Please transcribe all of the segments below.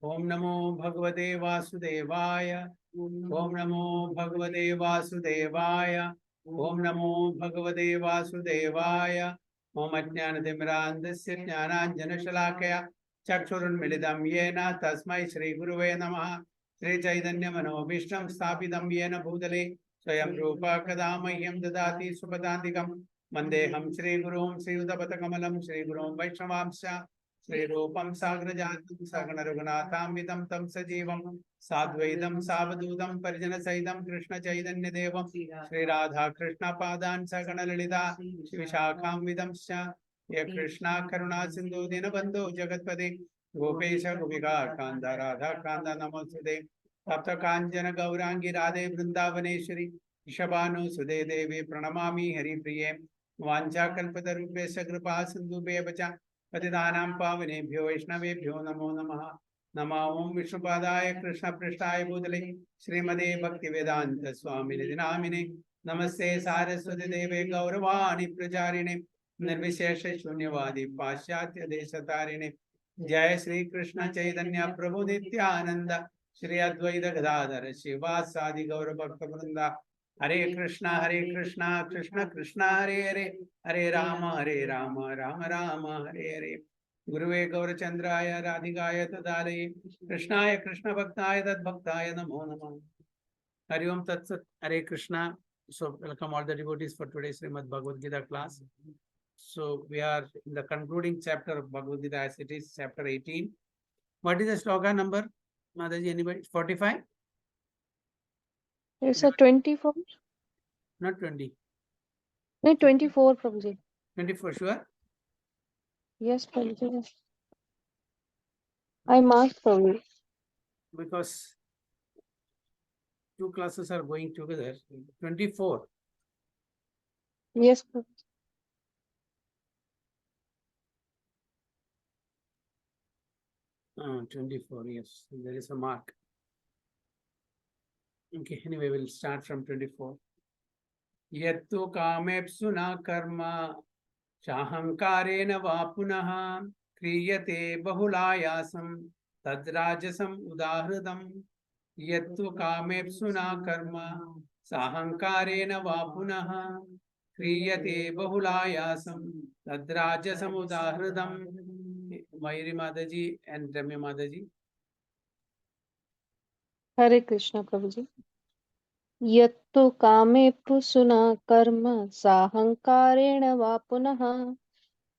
Om Namo Bhagavate Vasudevaya. Om Namo Bhagavate Vasudevaya. Om Namo Bhagavate Vasudevaya. Om Ajnanatimrandasya Jnananjana Shalakaya Chakshurunmilitam Yena Tasmai Shri Guruve Namaha. Shri Chaitanya Manobhishtam Sthapitam Yena Bhutale Swayam Rupa Kadamahyam Dadati Supadantikam Mandeham Shri Gurum Shri Udapatakamalam Shri Gurum Vaishnavamsya Shri Rupam Sagrajatam Sagana Raghunatham Tam Sajivam Sadvaitam Savadudam Parjana Saidam Krishna Chaitanya Devam Shri Radha Krishna Padan Sagana Lalita Shri Shakham Vidamsya Ye Krishna Karuna Sindhu Dinabandhu Jagatpade Gopesha Gopika Kanda Radha Kanda Namaste Tapta Kanjana Gaurangi Radhe Vrindavaneshwari Ishabhanu Sude Devi Pranamami Hari Priye Vancha Kalpatarupesha Kripa Sindhu Bevacha पतितानां पावनेभ्यो वैष्णवेभ्यो नमो नमः नमो ओं विष्णुपादाय कृष्णपृष्ठाय भूतले श्रीमते भक्तिवेदांत स्वामिनिधि नामिने नमस्ते सारस्वती देवे गौरवाणी प्रचारिणे निर्विशेष शून्यवादी पाश्चात्य देशतारिणे जय श्री कृष्ण चैतन्य प्रभु नित्यानंद श्री अद्वैत गदाधर शिवासादि गौर भक्त वृंदा हरे कृष्णा कृष्ण कृष्ण हरे हरे हरे राम राम राम हरे हरे गुरुवे गौरचंद्राय राधिकाय तदालये कृष्णाय कृष्ण भक्ताय तद्भक्ताय नमो नमः हरि ओम तत्सत हरे Krishna. So welcome all the devotees for today's Srimad Bhagavad Gita class. So we are in the concluding chapter of Bhagavad Gita as it is chapter 18. What is the sloka number, Mataji? Anybody? 45? It's a 24. Not 20. No, 24, Prabhuji. 24, sure? Yes, Prabhuji. I marked Prabhuji. Because two classes are going together. 24. Yes, Prabhuji. Oh, 24, yes. There is a mark. Okay, anyway, we'll start from 24. Yattu kamepsu na karma shahankarena va punaha kriyate bahulayasam tadrajasam udahridam. Yattu kamepsu na karma sahankarena va punaha kriyate bahulayasam tadrajasam udahridam. Mayuri Mataji and Ramya Mataji. Hare Krishna, Prabhuji. Yattu kame pusuna karma sahankarena va punaha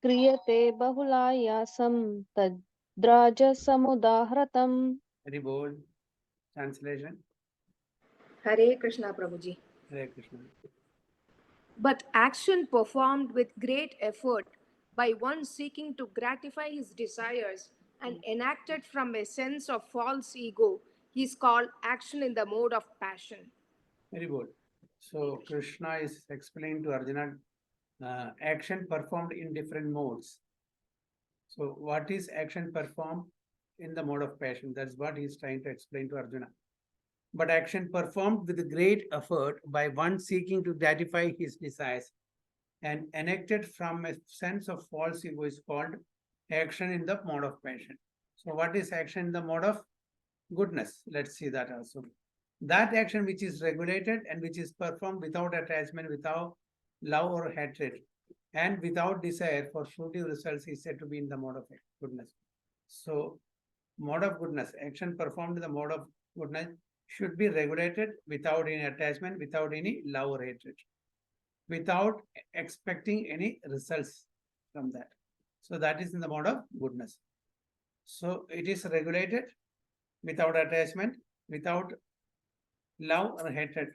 kriyate bahulayasam tadraja samudahratam. Hari Bol. Translation. Hare Krishna Prabhuji. Hare Krishna. But action performed with great effort by one seeking to gratify his desires and enacted from a sense of false ego is called action in the mode of passion. Very good. So Krishna is explaining to Arjuna action performed in different modes. So what is action performed in the mode of passion? That's what he's trying to explain to Arjuna. But action performed with great effort by one seeking to gratify his desires and enacted from a sense of false ego is called action in the mode of passion. So what is action in the mode of goodness? Let's see that also. That action which is regulated and which is performed without attachment, without love or hatred, and without desire for fruitive results is said to be in the mode of goodness. So, mode of goodness, action performed in the mode of goodness should be regulated without any attachment, without any love or hatred, without expecting any results from that. So, that is in the mode of goodness. So, it is regulated without attachment, without love or hatred.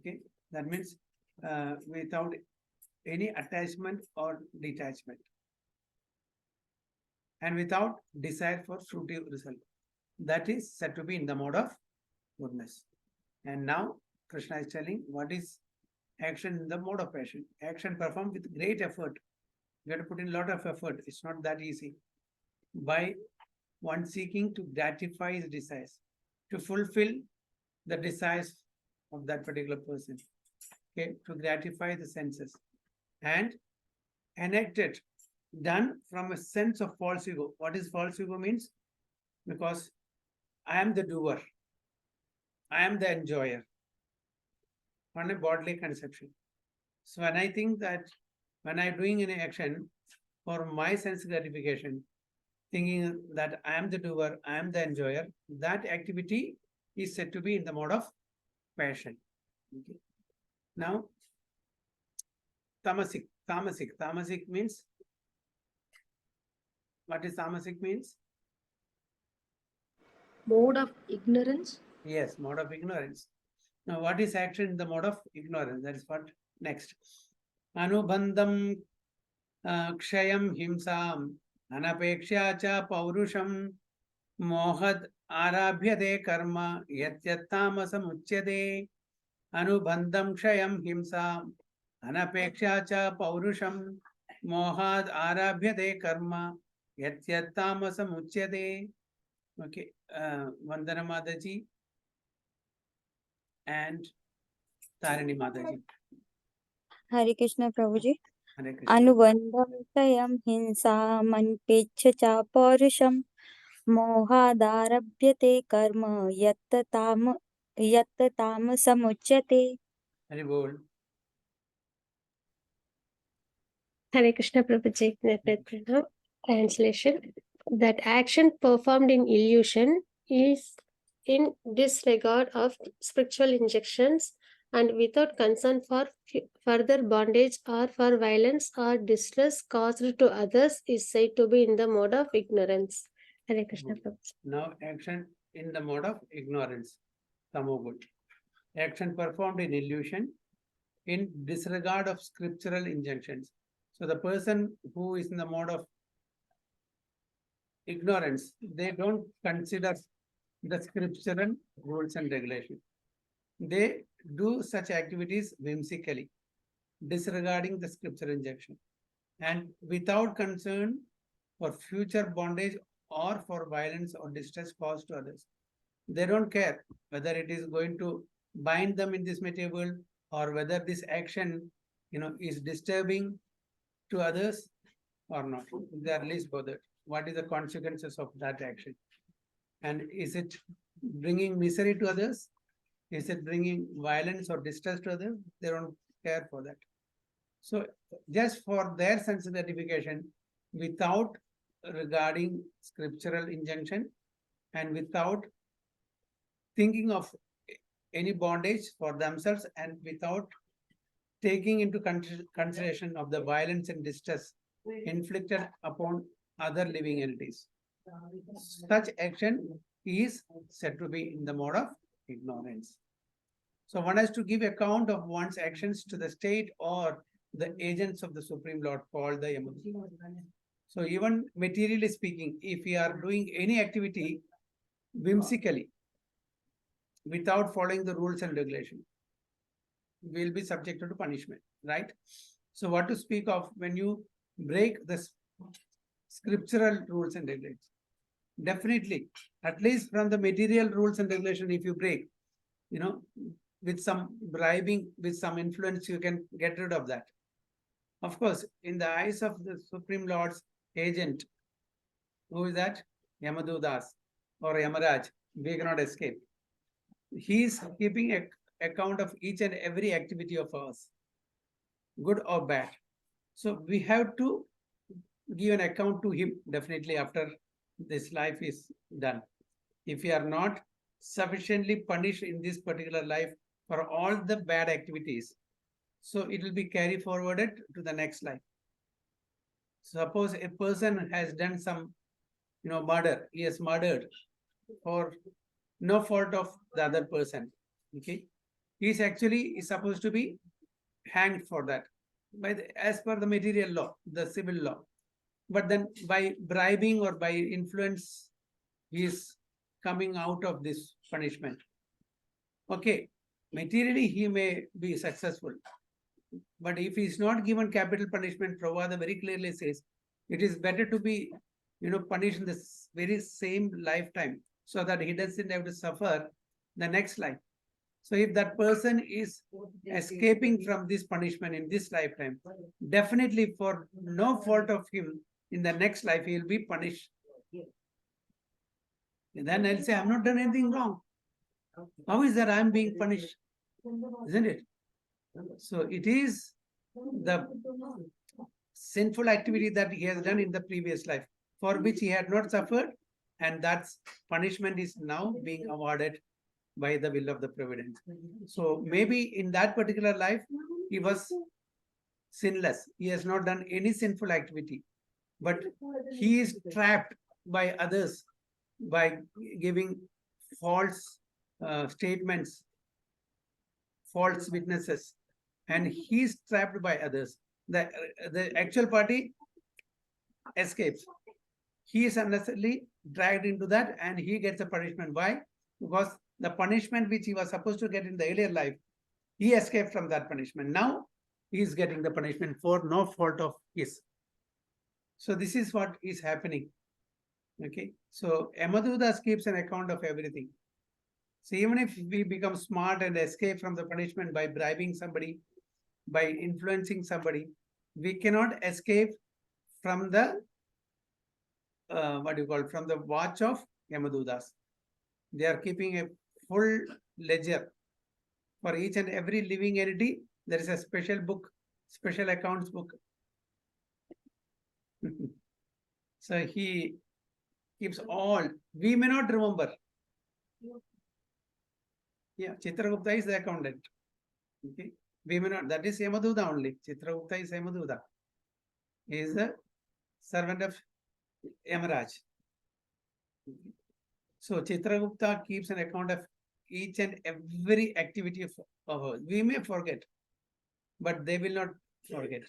Okay, that means without any attachment or detachment, and without desire for fruitive result. That is said to be in the mode of goodness. And now Krishna is telling what is action in the mode of passion. Action performed with great effort. You have to put in a lot of effort. It's not that easy. By one seeking to gratify his desires, to fulfill the desires of that particular person, okay, to gratify the senses, and enacted, done from a sense of false ego. What is false ego means? because I am the doer, I am the enjoyer, on a bodily conception. So when I think that when I'm doing any action for my sense gratification, thinking that I am the doer, I am the enjoyer, that activity is said to be in the mode of passion. Okay. Now, tamasic means, what is tamasic means? Mode of ignorance. Yes, mode of ignorance. Now, what is action in the mode of ignorance? That is what next. Anubandham kshayam himsam anapeksha cha paurusham mohad arabhyade karma yatyattamasa muchyade. Anubandham kshayam himsam anapeksha cha paurusham mohad arabhyade karma yatyattamasa muchyade. Okay, Vandana Mataji and Tarini Mataji. Hare Krishna Prabhuji. Hare Krishna. Anubandham tayam hinsa manpecha cha paurusham mohadarabhyate karma yattatam samuchyate. Hare Bol. Hare Krishna Prabhuji. Translation. That action performed in illusion is in disregard of spiritual injunctions and without concern for further bondage or for violence or distress caused to others is said to be in the mode of ignorance. Hare Krishna Prabhuji. Now action in the mode of ignorance. Tamogul. Action performed in illusion in disregard of scriptural injunctions. So the person who is in the mode of ignorance, they don't consider the scriptural rules and regulations. They do such activities whimsically, disregarding the scriptural injunction, and without concern for future bondage or for violence or distress caused to others. They don't care whether it is going to bind them in this material world or whether this action, is disturbing to others or not. They are least bothered. What is the consequences of that action? And is it bringing misery to others? Is it bringing violence or distress to others? They don't care for that. So just for their sense gratification, without regarding scriptural injunction and without thinking of any bondage for themselves and without taking into consideration of the violence and distress inflicted upon other living entities. Such action is said to be in the mode of ignorance. So one has to give account of one's actions to the state or the agents of the Supreme Lord called the Yamadutas. So even materially speaking, if we are doing any activity whimsically, without following the rules and regulations, we will be subjected to punishment, right? So what to speak of when you break the scriptural rules and regulations? Definitely, at least from the material rules and regulation, if you break, with some bribing, with some influence, you can get rid of that. Of course, in the eyes of the Supreme Lord's agent, who is that? Yamadutas or Yamaraj, we cannot escape. He is keeping account of each and every activity of ours, good or bad. So we have to give an account to him definitely after this life is done. If we are not sufficiently punished in this particular life for all the bad activities, so it will be carried forwarded to the next life. Suppose a person has done some, murder. He has murdered for no fault of the other person. Okay, he is supposed to be hanged for that, as per the material law, the civil law. But then by bribing or by influence, he is coming out of this punishment. Okay, materially he may be successful, but if he is not given capital punishment, Prabhupada very clearly says it is better to be, punished in this very same lifetime so that he doesn't have to suffer the next life. So if that person is escaping from this punishment in this lifetime, definitely for no fault of him, in the next life he will be punished. then I'll say, I've not done anything wrong. How is that I'm being punished? Isn't it? So it is the sinful activity that he has done in the previous life, for which he had not suffered, and that's punishment is now being awarded by the will of the providence. So maybe in that particular life, he was sinless. He has not done any sinful activity, but he is trapped by others by giving false statements, false witnesses, and he is trapped by others. The actual party escapes. He is unnecessarily dragged into that, and he gets a punishment. Why? Because the punishment which he was supposed to get in the earlier life, he escaped from that punishment. Now he is getting the punishment for no fault of his. So this is what is happening. Okay. So Yamadudas keeps an account of everything. So even if we become smart and escape from the punishment by bribing somebody, by influencing somebody, we cannot escape from the from the watch of Yamadudas. They are keeping a full ledger for each and every living entity. There is a special book, special accounts book. So he keeps all. We may not remember. Yeah, Chitragupta is the accountant. Okay, we may not. That is Yamaduda only. Chitragupta is Yamaduda. He is the servant of Yamaraj. So Chitragupta keeps an account of each and every activity of ours. We may forget, but they will not forget.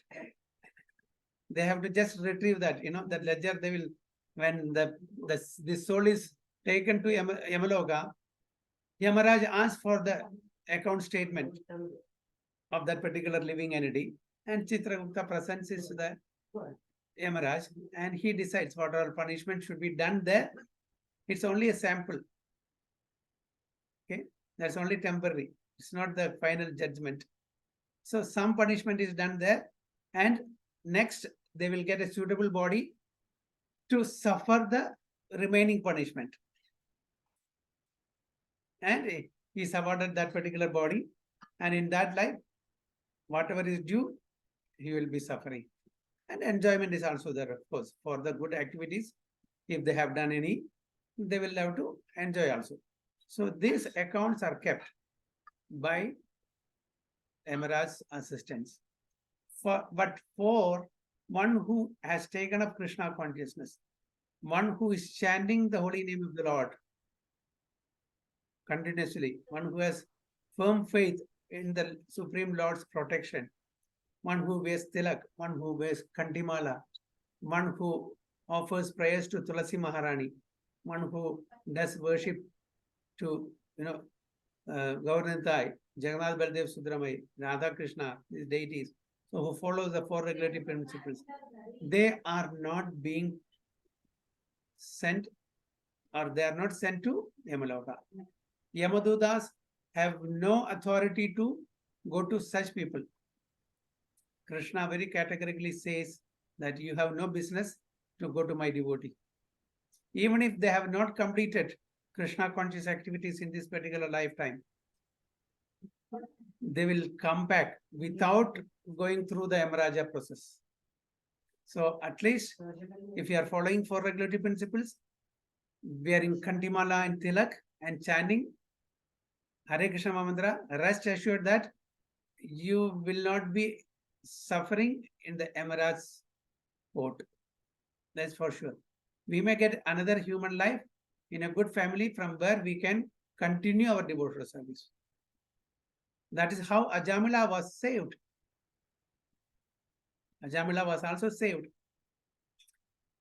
They have to just retrieve that, that ledger. They will, when the soul is taken to Yamaloka, Yamaraj asks for the account statement of that particular living entity, and Chitragupta presents it to the Yamaraj, and he decides what all punishment should be done there. It's only a sample. Okay, that's only temporary. It's not the final judgment. So some punishment is done there, and next they will get a suitable body to suffer the remaining punishment. And he is awarded that particular body, and in that life, whatever is due, he will be suffering. And enjoyment is also there, of course, for the good activities. If they have done any, they will have to enjoy also. So these accounts are kept by Yamaraj's assistants. But for one who has taken up Krishna consciousness, one who is chanting the holy name of the Lord continuously, one who has firm faith in the Supreme Lord's protection, one who wears tilak, one who wears kantimala, one who offers prayers to Tulasi Maharani, one who does worship to, Gauranga, Jagannath Baldev Sudramai, Radha Krishna, these deities, so who follows the four regulatory principles, they are not being sent, or they are not sent to Yamaloka. Yamadudas have no authority to go to such people. Krishna very categorically says that you have no business to go to my devotee. Even if they have not completed Krishna conscious activities in this particular lifetime, they will come back without going through the Yamaraja process. So at least if you are following four regulatory principles, wearing Kantimala and Tilak and chanting Hare Krishna Mantra, rest assured that you will not be suffering in the Yamaraj's court. That's for sure. We may get another human life in a good family from where we can continue our devotional service. That is how Ajamila was saved. Ajamila was also saved.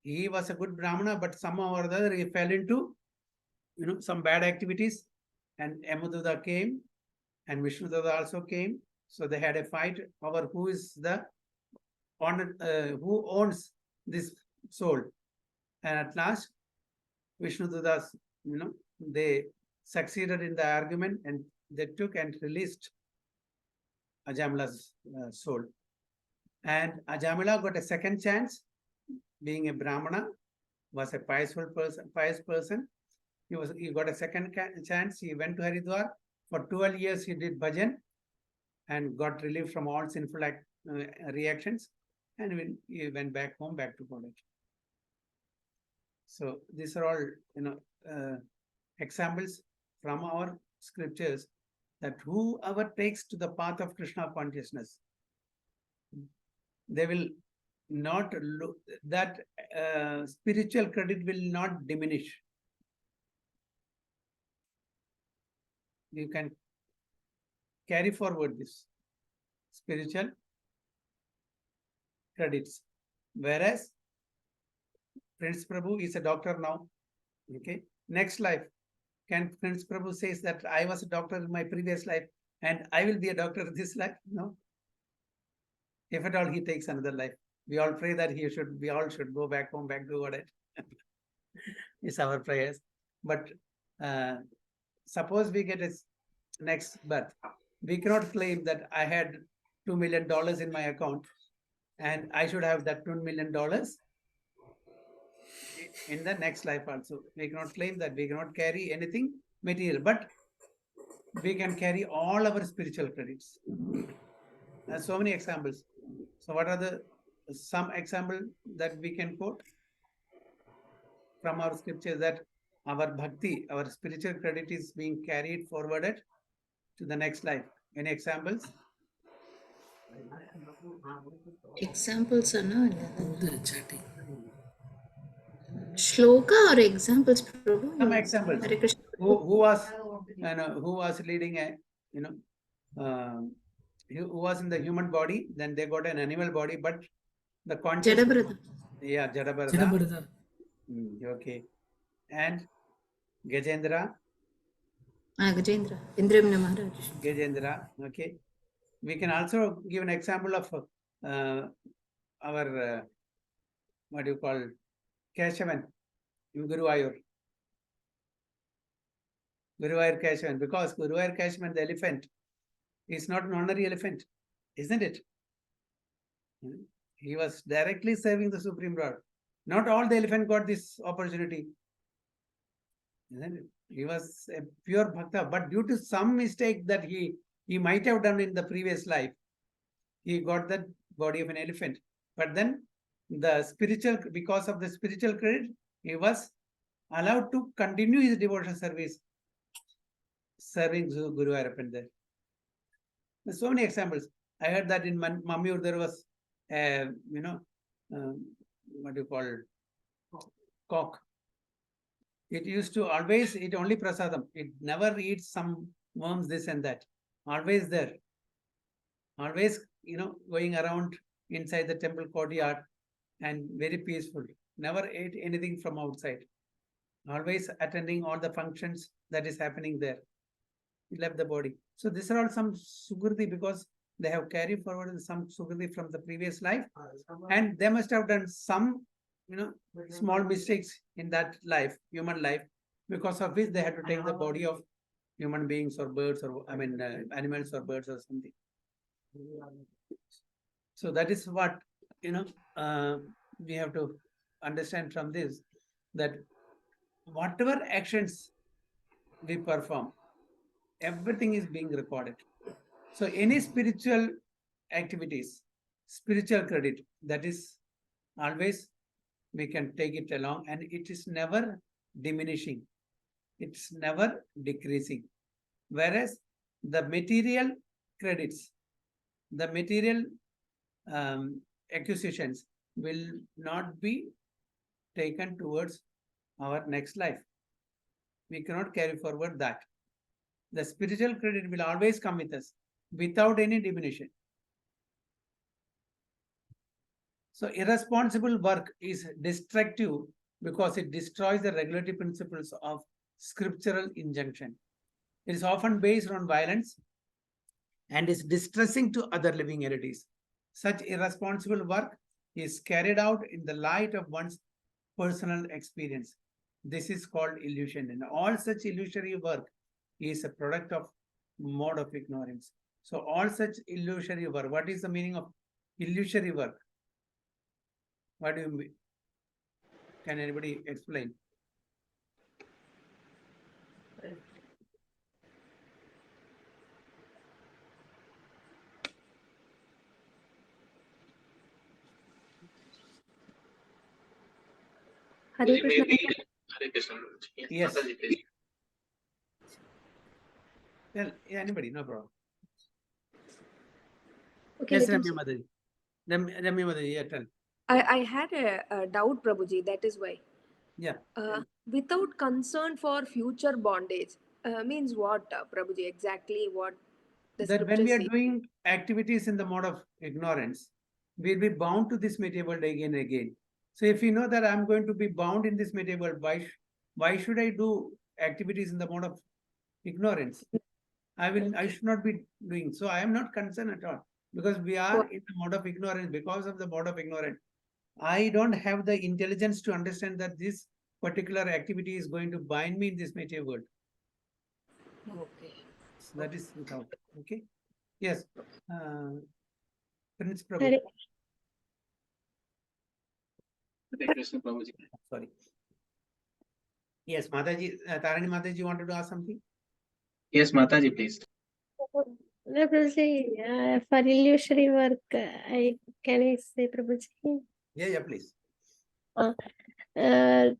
He was a good Brahmana, but somehow or other he fell into some bad activities, and Yamaduda came and Vishnuduta also came. So they had a fight over who is the who owns this soul. And at last, Vishnudutas, they succeeded in the argument, and they took and released Ajamila's soul. And Ajamila got a second chance, being a Brahmana, was a pious person, He got a second chance. He went to Haridwar. For 12 years, he did bhajan and got relief from all sinful reactions. And when he went back home, back to college. So these are all, examples from our scriptures that whoever takes to the path of Krishna consciousness, they will not look, that spiritual credit will not diminish. You can carry forward this spiritual credits. Whereas Prince Prabhu is a doctor now. Okay. Next life, can Prince Prabhu says that I was a doctor in my previous life and I will be a doctor this life? No. If at all he takes another life, we all pray that we all should go back home, back to what it's our prayers. But suppose we get a next birth, we cannot claim that I had $2 million in my account and I should have that $2 million in the next life also. We cannot claim that. We cannot carry anything material, but we can carry all our spiritual credits. There's so many examples. So what are some example that we can quote from our scriptures, that our bhakti, our spiritual credit is being carried forwarded to the next life? Any examples? Examples are not shloka or examples, Prabhu? Some examples. Hare Krishna. Who was leading a who was in the human body, then they got an animal body, but the conscious. Jadabrata. Yeah, Jadabrata. Jadabrata. Okay. And Gajendra. Gajendra. Indramana Maharaj. Gajendra. Okay. We can also give an example of our what do you call Keshavan in Guruvayur. Guruvayur Keshavan, because Guruvayur Keshavan, the elephant, is not an ordinary elephant, isn't it? He was directly serving the Supreme Lord. Not all the elephant got this opportunity, isn't it? He was a pure bhakta, but due to some mistake that he might have done in the previous life, he got the body of an elephant. But then because of the spiritual credit, he was allowed to continue his devotional service, serving Guru Ayappan there. There's so many examples. I heard that in Mamur there was, what do you call it? Cock. It used to always eat only prasadam. It never eats some worms, this and that. Always there. Always, going around inside the temple courtyard and very peaceful. Never ate anything from outside. Always attending all the functions that is happening there. He left the body. So these are all some sukriti, because they have carried forward some sukriti from the previous life, and they must have done some, small mistakes in that life, human life, because of which they had to take the body of human beings or birds or animals or birds or something. So that is what we have to understand from this, that whatever actions we perform, everything is being recorded. So any spiritual activities, spiritual credit, that is always we can take it along, and it is never diminishing. It's never decreasing. Whereas the material credits, the material acquisitions will not be taken towards our next life. We cannot carry forward that. The spiritual credit will always come with us without any diminution. So irresponsible work is destructive because it destroys the regulatory principles of scriptural injunction. It is often based on violence and is distressing to other living entities. Such irresponsible work is carried out in the light of one's personal experience. This is called illusion, and all such illusory work is a product of mode of ignorance. So all such illusory work, what is the meaning of illusory work? What do you mean? Can anybody explain? Hare Krishna. Hare Krishna. Yes. Mataji, please. Well, yeah, anybody, no problem. Okay, Yes, let him Ramya say. Mataji. Ramya Mataji, yeah, tell. I had a doubt, Prabhuji, that is why. Yeah. Without concern for future bondage means what, Prabhuji? Exactly what the That when we scriptures are say. doing activities in the mode of ignorance, we'll be bound to this material world again and again. So if you know that I'm going to be bound in this material world, why should I do activities in the mode of ignorance? I should not be doing. So I am not concerned at all because we are in the mode of ignorance. Because of the mode of ignorance, I don't have the intelligence to understand that this particular activity is going to bind me in this material world. Okay. So that is without. Okay. Yes. Prince Prabhu. Hare Hare Krishna, Prabhuji. Sorry. Yes, Mataji, Tarani Mataji wanted to ask something? Yes, Mataji, please. No, Prabhuji, for illusory work, can I say, Prabhuji? Yeah, please. The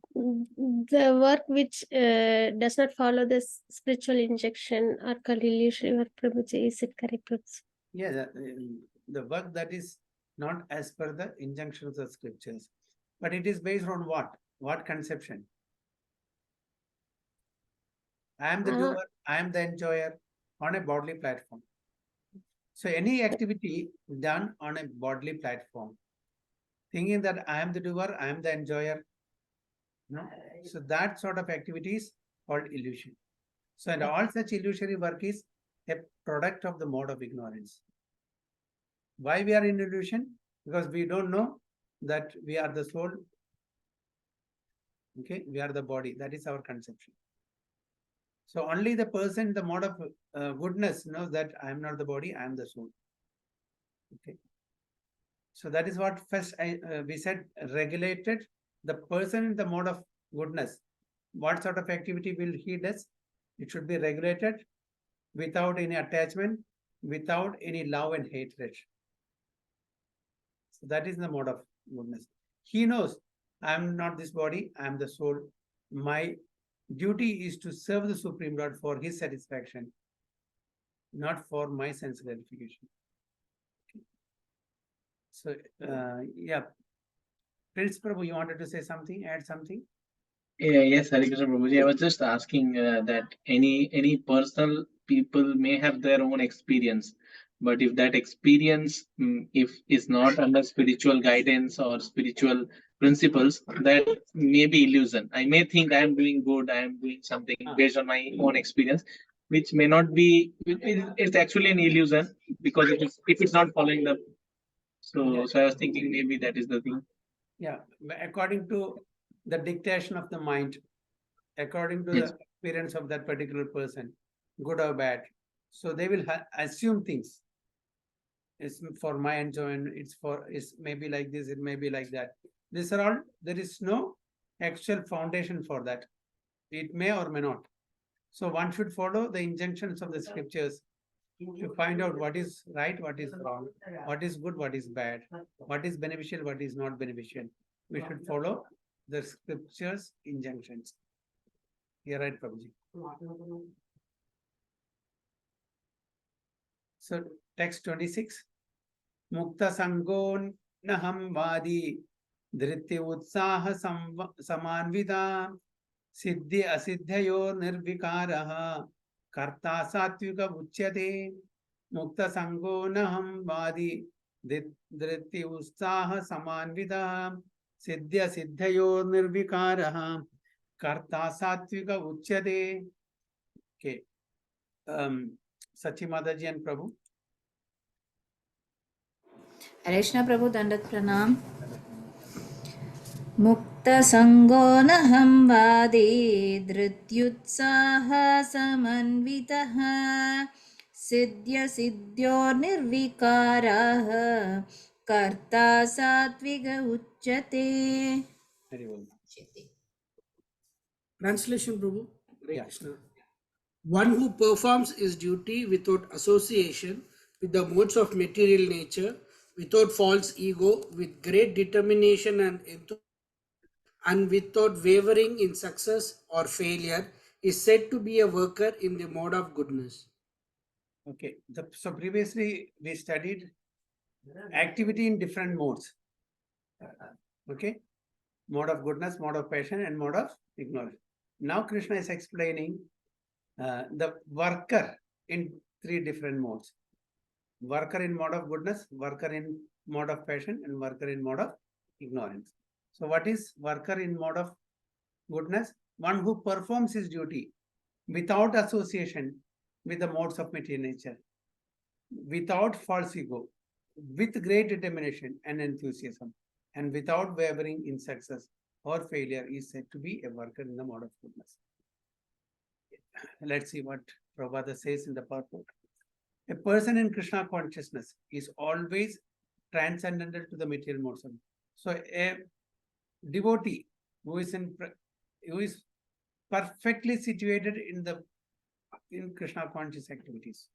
work which does not follow this spiritual injection are called illusory work, Prabhuji. Is it correct, Prabhuji? Yeah, the work that is not as per the injunctions of scriptures, but it is based on what? What conception? I am the doer, I am the enjoyer on a bodily platform. So any activity done on a bodily platform, thinking that I am the doer, I am the enjoyer, no? So that sort of activity is called illusion. So and all such illusory work is a product of the mode of ignorance. Why we are in illusion? Because we don't know that we are the soul. Okay, we are the body. That is our conception. So only the person, the mode of goodness knows that I am not the body, I am the soul. Okay. So that is what first we said regulated. The person in the mode of goodness, what sort of activity will he does? It should be regulated without any attachment, without any love and hatred. So that is the mode of goodness. He knows I am not this body, I am the soul. My duty is to serve the Supreme Lord for his satisfaction, not for my sense gratification. Okay. So, yeah. Prince Prabhu, you wanted to say something, add something? Yeah, yes, Hare Krishna, Prabhuji. I was just asking that any personal people may have their own experience, but if that experience if is not under spiritual guidance or spiritual principles, that may be illusion. I may think I am doing good, I am doing something based on my own experience, which may not be. It's actually an illusion because if it's not following the. So I was thinking maybe that is the thing. Yeah, according to the dictation of the mind, according to Yes. the experience of that particular person, good or bad. So they will assume things. It's for my enjoyment, it's maybe like this, it may be like that. These are all, there is no actual foundation for that. It may or may not. So one should follow the injunctions of the scriptures to find out what is right, what is wrong, what is good, what is bad, what is beneficial, what is not beneficial. We should follow the scriptures' injunctions. You're right, Prabhuji. So text 26. Mukta sangon naham vadi dhritya utsaha samanvida siddhi asiddhayo nirvikaraha karta satvika uchyate. Mukta sango naham vadi dhritya utsaha samanvida siddhi asiddhayo nirvikaraha karta satvika uchyate. Okay. Sachi Mataji and Prabhu. हरे कृष्ण प्रभु दंडक प्रणाम मुक्तसङ्गो नहं वादी धृत्युत्साह समन्वितः सिद्ध्योर्निर्विकाराः कर्ता सात्विक उच्यते. Translation, Prabhu. Hare Yeah. Krishna. One who performs his duty without association with the modes of material nature, without false ego, with great determination and enthusiasm, and without wavering in success or failure is said to be a worker in the mode of goodness. Okay, so previously we studied activity in different modes. Okay, mode of goodness, mode of passion, and mode of ignorance. Now Krishna is explaining the worker in three different modes. Worker in mode of goodness, worker in mode of passion, and worker in mode of ignorance. So what is worker in mode of goodness? One who performs his duty without association with the modes of material nature, without false ego, with great determination and enthusiasm, and without wavering in success or failure is said to be a worker in the mode of goodness. Let's see what Prabhupada says in the purport. A person in Krishna consciousness is always transcendental to the material modes. So a devotee who is perfectly situated in Krishna conscious activities.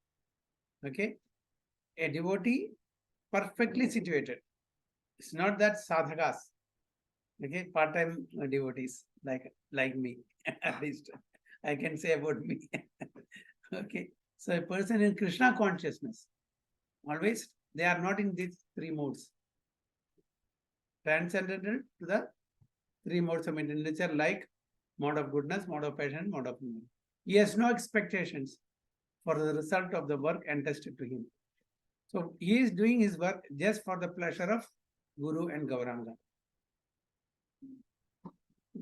Okay, a devotee perfectly situated. It's not that sadhakas. Okay, part-time devotees like me, at least I can say about me. Okay, so a person in Krishna consciousness, always they are not in these three modes. Transcendental to the three modes of material nature, like mode of goodness, mode of passion, mode of ignorance. He has no expectations for the result of the work entrusted to him. So he is doing his work just for the pleasure of Guru and Gauranga.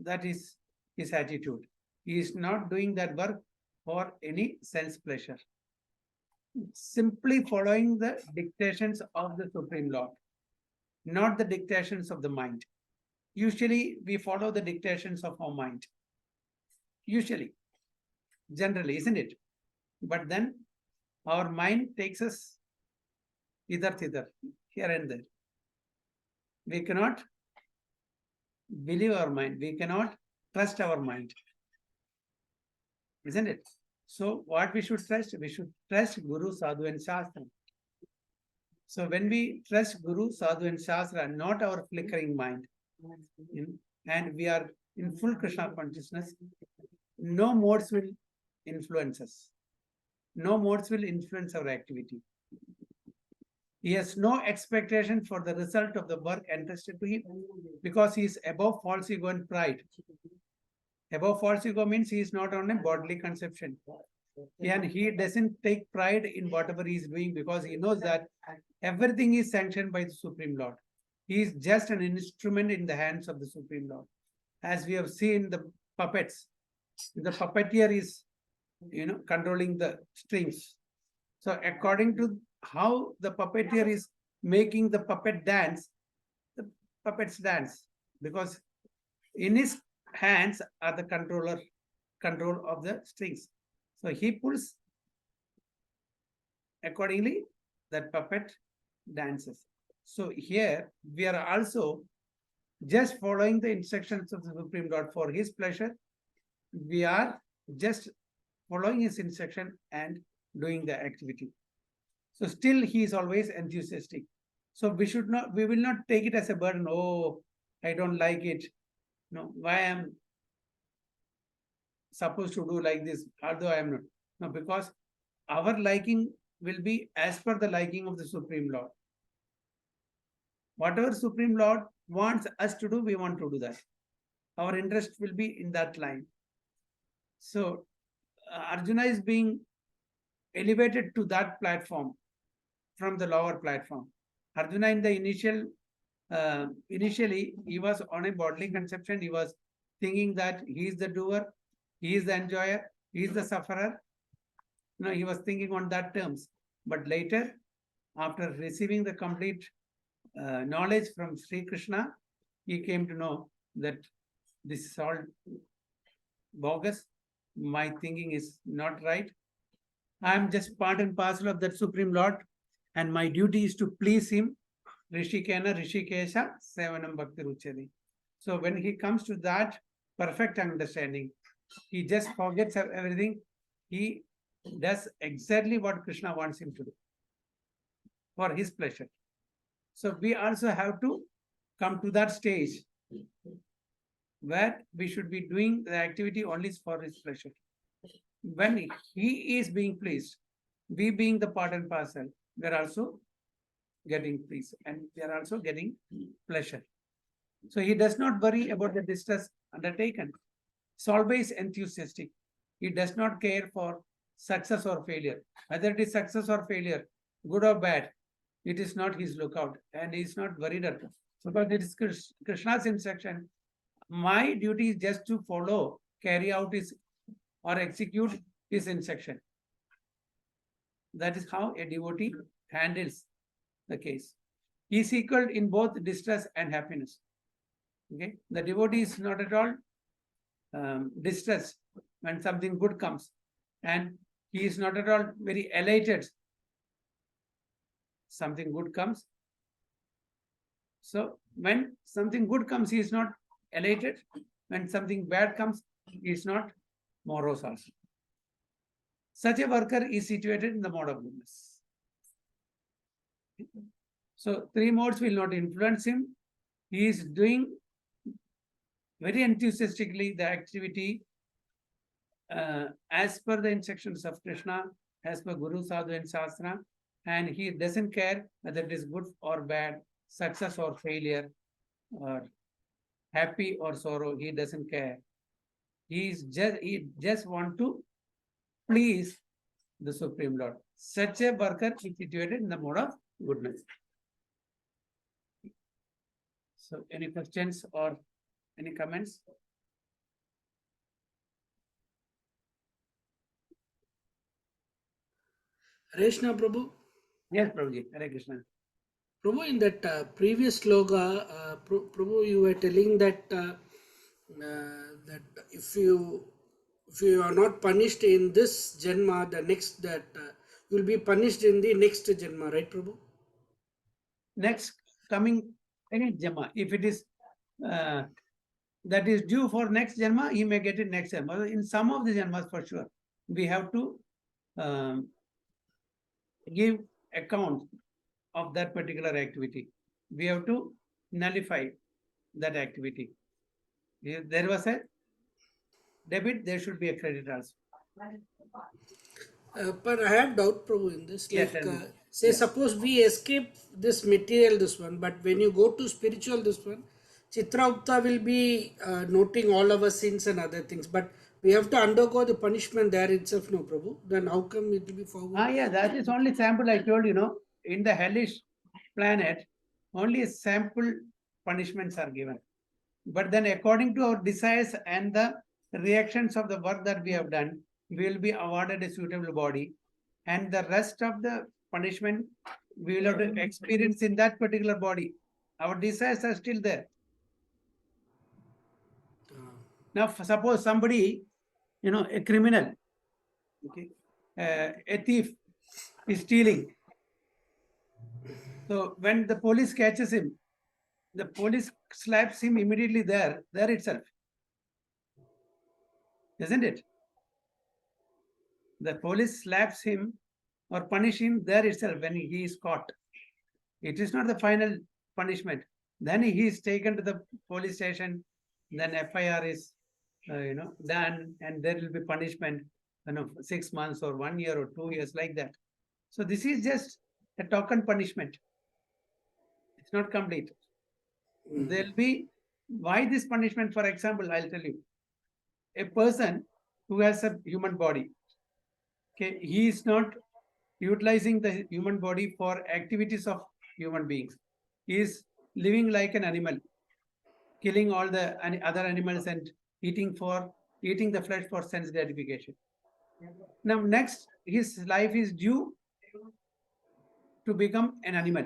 That is his attitude. He is not doing that work for any sense pleasure. Simply following the dictations of the Supreme Lord, not the dictations of the mind. Usually we follow the dictations of our mind. Usually, generally, isn't it? But then our mind takes us either thither, here and there. We cannot believe our mind. We cannot trust our mind. Isn't it? So what we should trust? We should trust Guru, Sadhu and Shastra. So when we trust Guru, Sadhu and Shastra, not our flickering mind, and we are in full Krishna consciousness, no modes will influence us. No modes will influence our activity. He has no expectation for the result of the work entrusted to him because he is above false ego and pride. Above false ego means he is not on a bodily conception. And he doesn't take pride in whatever he is doing because he knows that everything is sanctioned by the Supreme Lord. He is just an instrument in the hands of the Supreme Lord. As we have seen the puppets, the puppeteer is, controlling the strings. So according to how the puppeteer is making the puppet dance, the puppets dance because in his hands are the control of the strings. So he pulls accordingly, that puppet dances. So here we are also just following the instructions of the Supreme Lord for his pleasure. We are just following his instruction and doing the activity. So still he is always enthusiastic. So we will not take it as a burden. Oh, I don't like it. No, why am supposed to do like this, although I am not. No, because our liking will be as per the liking of the Supreme Lord. Whatever Supreme Lord wants us to do, we want to do that. Our interest will be in that line. So Arjuna is being elevated to that platform from the lower platform. Arjuna in the initially he was on a bodily conception. He was thinking that he is the doer, he is the enjoyer, he is the sufferer. No, he was thinking on that terms. But later, after receiving the complete knowledge from Sri Krishna, he came to know that this is all bogus. My thinking is not right. I am just part and parcel of that Supreme Lord, and my duty is to please him. Rishikena Rishikesha Sevanam Bhakti Ruchadi. So when he comes to that perfect understanding, he just forgets everything. He does exactly what Krishna wants him to do for his pleasure. So we also have to come to that stage where we should be doing the activity only for his pleasure. When he is being pleased, we being the part and parcel, we are also getting peace and we are also getting pleasure. So he does not worry about the distress undertaken. He's always enthusiastic. He does not care for success or failure. Whether it is success or failure, good or bad, it is not his lookout and he is not worried at all. Because it is Krishna's instruction. My duty is just to follow, carry out his or execute his instruction. That is how a devotee handles the case. He is equal in both distress and happiness. Okay, the devotee is not at all distressed when something good comes, and he is not at all very elated. Something good comes. So when something good comes, he is not elated. When something bad comes, he is not morose also. Such a worker is situated in the mode of goodness. So three modes will not influence him. He is doing very enthusiastically the activity as per the instructions of Krishna, as per Guru, Sadhu and Shastra, and he doesn't care whether it is good or bad, success or failure, or happy or sorrow, he doesn't care. He just want to please the Supreme Lord. Such a worker is situated in the mode of goodness. So any questions or any comments? Reshna Prabhu, Yes, Prabhuji. Hare Krishna. Prabhu, in that previous sloga, Prabhu, you were telling that that if you are not punished in this janma, the next that you will be punished in the next janma, right, Prabhu? Next coming any Janma, if it is that is due for next Janma, he may get it next Janma. In some of the Janmas, for sure, we have to give account of that particular activity. We have to nullify that activity. If there was a debit, there should be a credit also. But I have doubt, Prabhu, in this. Yeah, Like, tell me. say, Yeah. suppose we escape this material, this one, but when you go to spiritual, this one, Chitraupta will be noting all our sins and other things. But we have to undergo the punishment there itself, no, Prabhu. Then how come it will be forward? Yeah, that is only sample I told you, know. In the hellish planet, only sample punishments are given. But then according to our desires and the reactions of the work that we have done, we will be awarded a suitable body. And the rest of the punishment we will have to experience in that particular body. Our desires are still there. Now, suppose somebody, a criminal, okay, a thief is stealing. So when the police catches him, the police slaps him immediately there itself. Isn't it? The police slaps him or punish him there itself when he is caught. It is not the final punishment. Then he is taken to the police station. Then FIR is, done, and there will be punishment. 6 months or 1 year or 2 years like that. So this is just a token punishment. It's not complete. There will be why this punishment. For example, I'll tell you. A person who has a human body. Okay, he is not utilizing the human body for activities of human beings. He is living like an animal, killing all the other animals and eating the flesh for sense gratification. Now, next, his life is due to become an animal.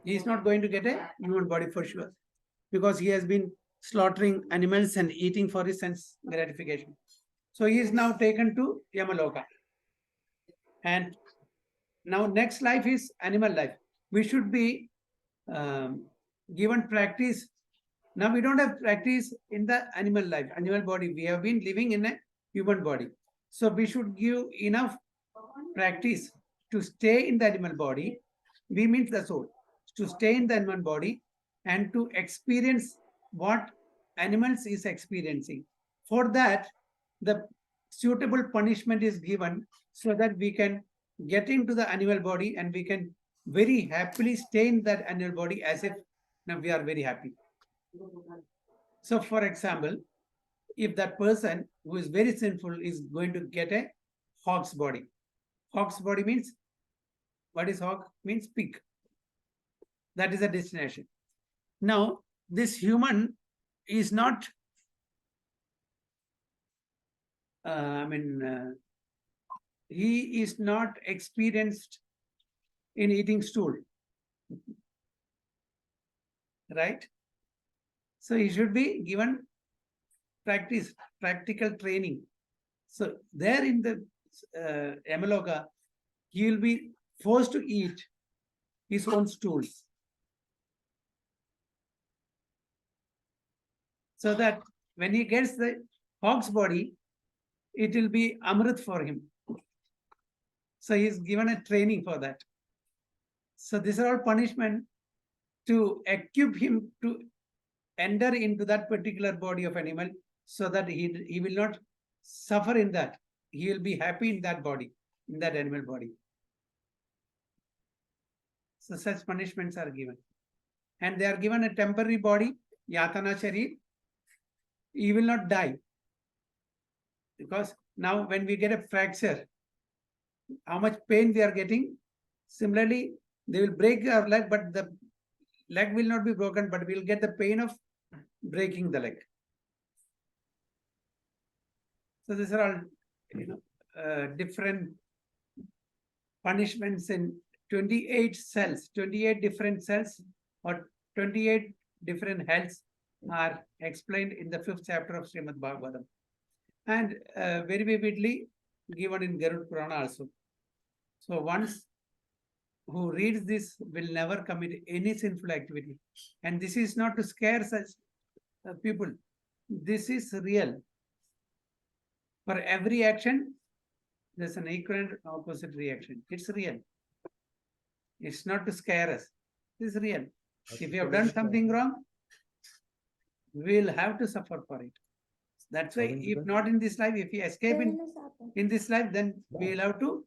He is not going to get a human body for sure, because he has been slaughtering animals and eating for his sense gratification. So he is now taken to Yamaloka. And now next life is animal life. We should be given practice. Now we don't have practice in the animal life, animal body. We have been living in a human body. So we should give enough practice to stay in the animal body. We means the soul. To stay in the animal body and to experience what animals is experiencing. For that, the suitable punishment is given so that we can get into the animal body and we can very happily stay in that animal body as if now we are very happy. So, for example, if that person who is very sinful is going to get a hawk's body. Hawk's body means, what is hawk? Means pig. That is a destination. Now, this human is not, he is not experienced in eating stool, right? So he should be given practical training. So there in the Yamaloka, he will be forced to eat his own stools. So that when he gets the hawk's body, it will be Amrit for him. So he is given a training for that. So these are all punishment to equip him to enter into that particular body of animal so that he will not suffer in that. He will be happy in that body, in that animal body. So such punishments are given. And they are given a temporary body, Yatana Sharir. He will not die. Because now when we get a fracture, how much pain we are getting? Similarly, they will break our leg, but the leg will not be broken, but we will get the pain of breaking the leg. So these are all different punishments in 28 cells, 28 different cells or 28 different hells are explained in the 5th chapter of Srimad Bhagavatam, and very vividly given in Garud Purana also. So once who reads this will never commit any sinful activity. And this is not to scare such people. This is real. For every action, there's an equal and opposite reaction. It's real. It's not to scare us. It's real. If you have done something wrong, we'll have to suffer for it. That's why if not in this life, if we escape in this life, then we'll have to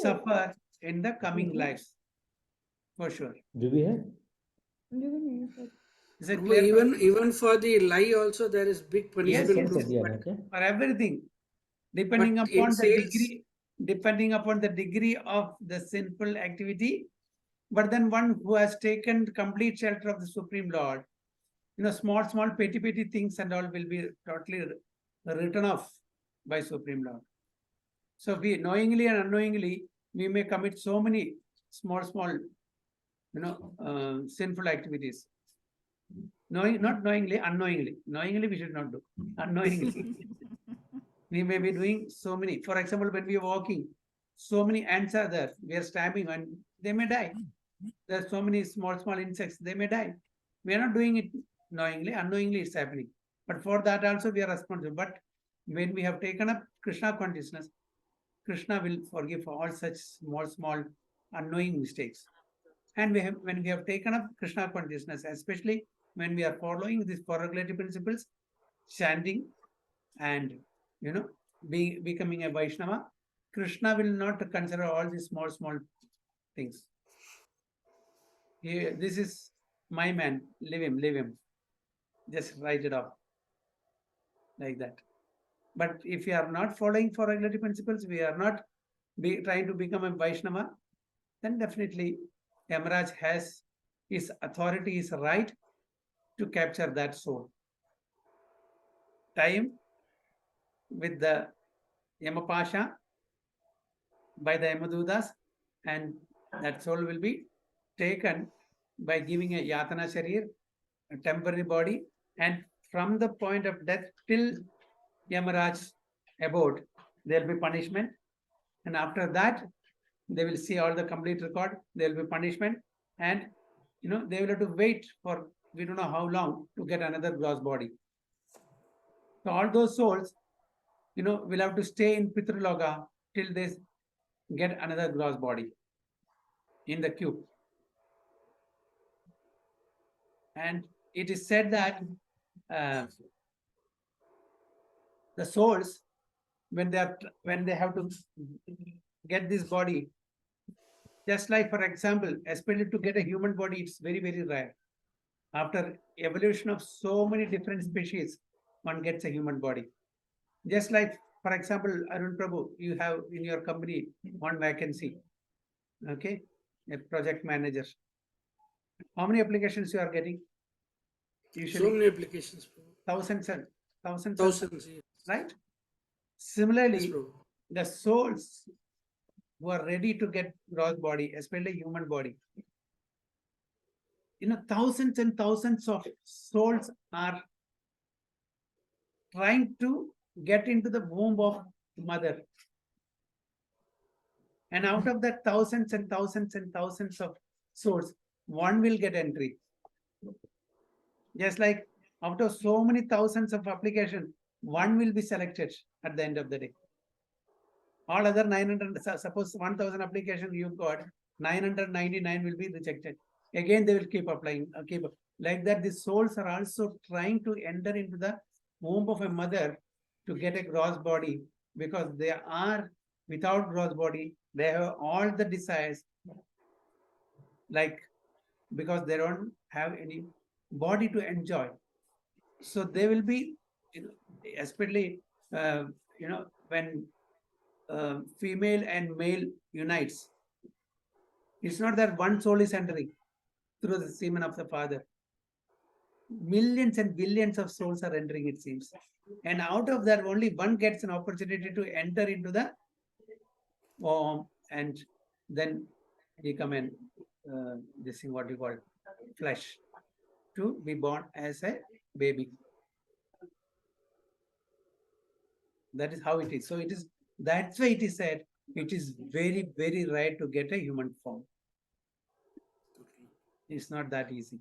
suffer in the coming lives. For sure. Do we have? Is it clear? Even for the lie also there is big Yes, punishment. yes, for everything, depending But upon it the says- degree of the sinful activity. But then one who has taken complete shelter of the Supreme Lord, small petty things and all will be totally written off by Supreme Lord. So we knowingly and unknowingly we may commit so many small sinful activities. Not knowingly, unknowingly. Knowingly we should not do. Unknowingly. We may be doing so many. For example, when we are walking, so many ants are there. We are stabbing and they may die. There are so many small insects, they may die. We are not doing it knowingly, unknowingly it's happening. But for that also we are responsible. But when we have taken up Krishna consciousness, Krishna will forgive all such small unknowing mistakes. And when we have taken up Krishna consciousness, especially when we are following these four regulatory principles, chanting and becoming a Vaishnava, Krishna will not consider all these small things. This is my man, leave him. Just write it off like that. But if we are not following four regulatory principles, we are not trying to become a Vaishnava, then definitely Yamaraj has his authority, his right to capture that soul. Time with the Yamapasha by the Yamadudas, and that soul will be taken by giving a Yatana Sharir, a temporary body, and from the point of death till Yamaraj's abode, there will be punishment. And after that, they will see all the complete record, there will be punishment, and they will have to wait for we don't know how long to get another gross body. So all those souls, will have to stay in Pitraloka till they get another gross body in the cube. And it is said that the souls, when they have to get this body, just like, for example, especially to get a human body, it's very, very rare. After evolution of so many different species, one gets a human body. Just like, for example, Arun Prabhu, you have in your company one vacancy, okay, a project manager. How many applications you are getting? Usually, So many applications, Prabhu. thousands and thousands, Thousands, yes. right? Similarly, Yes, Prabhu. the souls who are ready to get gross body, especially human body, thousands and thousands of souls are trying to get into the womb of mother. And out of that thousands and thousands and thousands of souls, one will get entry. Just like out of so many thousands of applications, one will be selected at the end of the day. All other 900, suppose 1000 application you got, 999 will be rejected. Again, they will keep applying, keep like that. The souls are also trying to enter into the womb of a mother to get a gross body, because they are without gross body. They have all the desires, like, because they don't have any body to enjoy. So they will be, especially, when female and male unites, it's not that one soul is entering through the semen of the father. Millions and billions of souls are entering, it seems. And out of that, only one gets an opportunity to enter into the womb, and then become an this thing, what you call flesh, to be born as a baby. That is how it is. So it is, that's why it is said, it is very, very rare to get a human form. It's not that easy.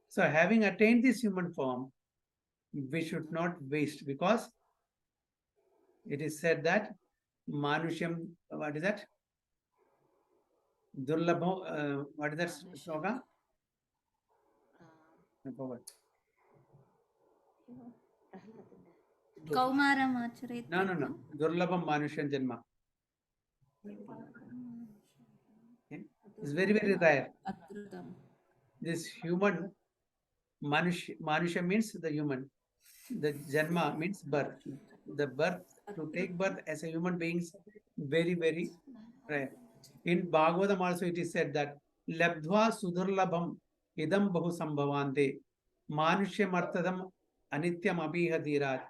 So having attained this human form, we should not waste, because it is said that Manusham, what is that? Durlabho, what is that slogan? I forgot. Kaumaram Acharete. No. Durlabham Manusham Janma. Okay. It's very, very rare. Atrutam. This human, Manusha means the human. The Janma means birth. The birth, to take birth as a human beings, very, very rare. In Bhagavatam also it is said that Labdhva Sudurlabham Idam Bahu Sambhavante Manushya Martadam Anityam Abhihadirat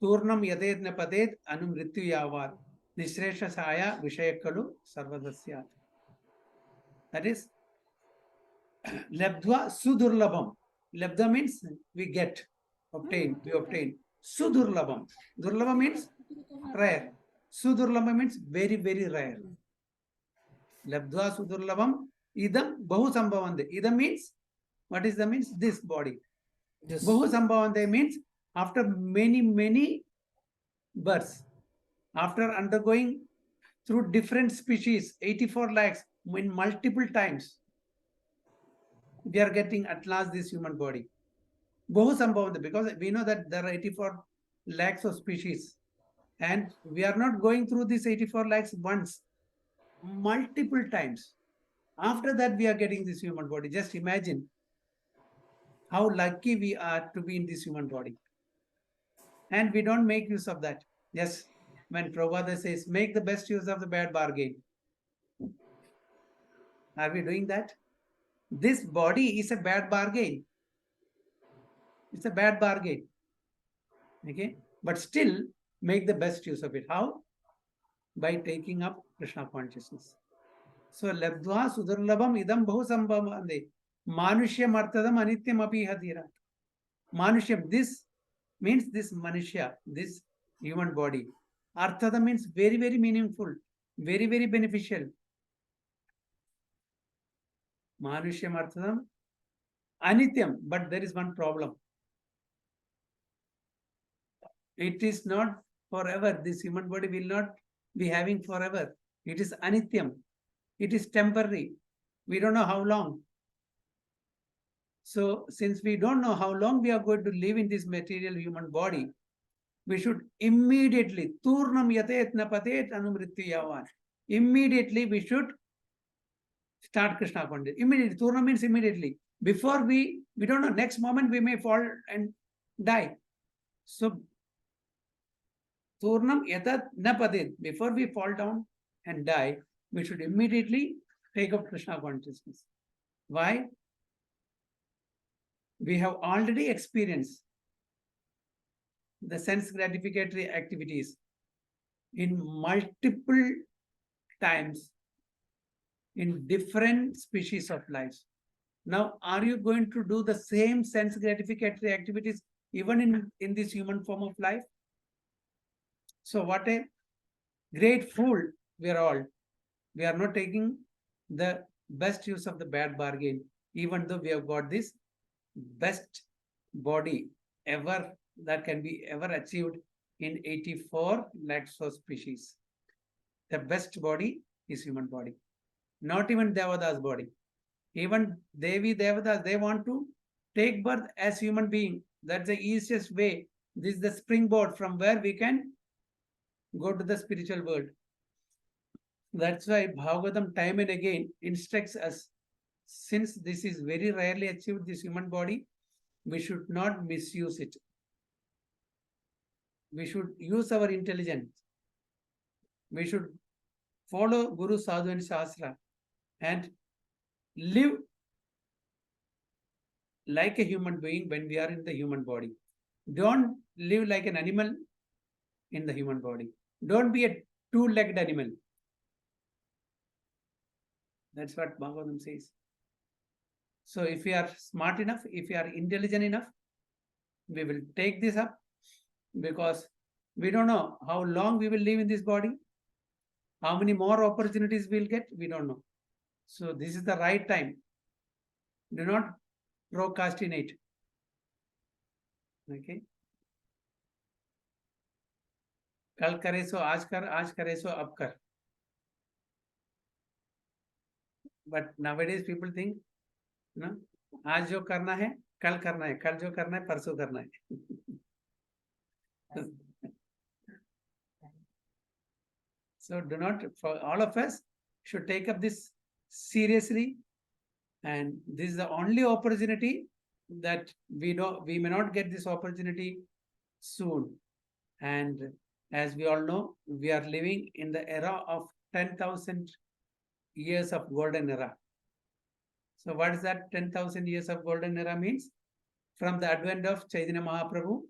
Turnam Yadedna Padet Anum Rityu Yavat Nishresha Saya Vishayakalu Sarvadasyat. That is Labdhva Sudurlabham. Labdha means we get, obtain, we obtain. Sudurlabham. Durlabham means rare. Sudurlabham means very, very rare. Labdhva Sudurlabham Idam Bahu Sambhavante. Idam means, what is the means? This body. Yes. Bahu Sambhavante means after many, many births, after undergoing through different species, 84 lakhs in multiple times, we are getting at last this human body. Bahu Sambhavante, because we know that there are 84 lakhs of species, and we are not going through this 84 lakhs once, multiple times. After that, we are getting this human body. Just imagine how lucky we are to be in this human body. And we don't make use of that. Yes, when Prabhupada says, make the best use of the bad bargain. Are we doing that? This body is a bad bargain. It's a bad bargain. Okay? But still, make the best use of it. How? By taking up Krishna consciousness. So, Labdhva Sudurlabham Idam Bahu Sambhavante Manushya Martadam Anityam Api Hadira. Manushya, this means this Manushya, this human body. Arthada means very, very meaningful, very, very beneficial. Manushya Martadam Anityam, but there is one problem. It is not forever. This human body will not be having forever. It is Anityam. It is temporary. We don't know how long. So since we don't know how long we are going to live in this material human body, we should immediately, turnam yatet na patet anumrityu yavan. Immediately we should start Krishna consciousness. Immediately, turna means immediately. Before we don't know, next moment we may fall and die. So turnam yatat na patet, before we fall down and die, we should immediately take up Krishna consciousness. Why? We have already experienced the sense gratificatory activities in multiple times in different species of life. Now, are you going to do the same sense gratificatory activities even in this human form of life? So what a great fool we are all. We are not taking the best use of the bad bargain, even though we have got this best body ever that can be ever achieved in 84 lakhs of species. The best body is human body, not even Devada's body. Even Devi Devadas, they want to take birth as human being. That's the easiest way. This is the springboard from where we can go to the spiritual world. That's why Bhagavatam time and again instructs us, since this is very rarely achieved, this human body, we should not misuse it. We should use our intelligence. We should follow Guru, Sadhu and Shastra and live like a human being when we are in the human body. Don't live like an animal in the human body. Don't be a two-legged animal. That's what Bhagavatam says. So if we are smart enough, if we are intelligent enough, we will take this up, because we don't know how long we will live in this body, how many more opportunities we'll get, we don't know. So this is the right time. Do not procrastinate. Okay. कल करे सो आज कर, आज करे सो अब कर. But nowadays people think, no, आज जो करना है कल करना है, कल जो करना है परसों करना है. So do not, for all of us should take up this seriously, and this is the only opportunity that we may not get this opportunity soon. And as we all know, we are living in the era of 10,000 years of golden era. So what is that 10,000 years of golden era means? From the advent of Chaitanya Mahaprabhu,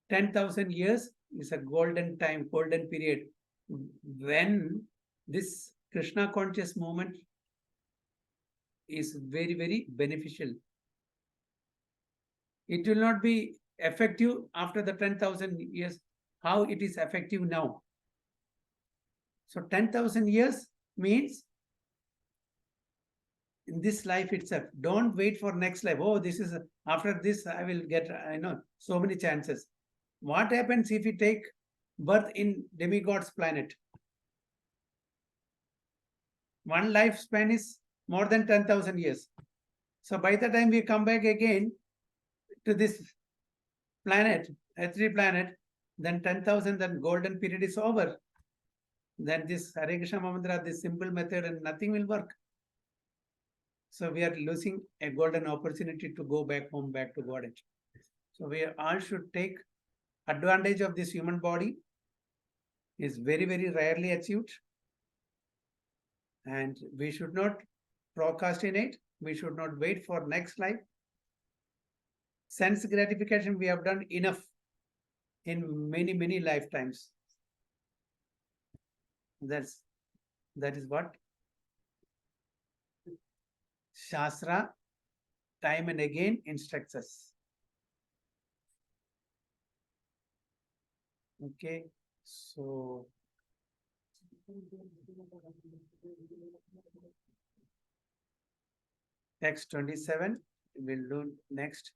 10,000 years is a golden time, golden period, when this Krishna conscious movement is very, very beneficial. It will not be effective after the 10,000 years, how it is effective now. So 10,000 years means in this life itself. Don't wait for next life. Oh, this is, after this I will get, I know, so many chances. What happens if we take birth in demigod's planet? One lifespan is more than 10,000 years. So by the time we come back again to this planet, earthly planet, then 10,000, then golden period is over. Then this Hare Krishna Mantra, this simple method, and nothing will work. So we are losing a golden opportunity to go back home, back to Godhead. So we all should take advantage of this human body. Is very, very rarely achieved. And we should not procrastinate. We should not wait for next life. Sense gratification we have done enough in many, many lifetimes. That is what Shastra time and again instructs us. Okay, so text 27 we'll do next.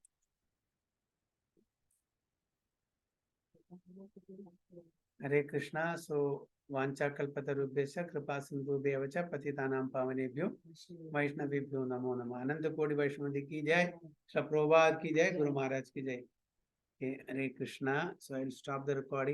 Hare Krishna. So Vancha Kalpatarubhesha Kripa Sindhubhyo Vacha Patitanam Pavanebhyo Vaishnavibhyo Namo Namah. Ananta Kodi Vaishnavadi ki jai, Shri Prabhupada ki jai, Guru Maharaj ki jai. Okay, Hare Krishna. So I'll stop the recording.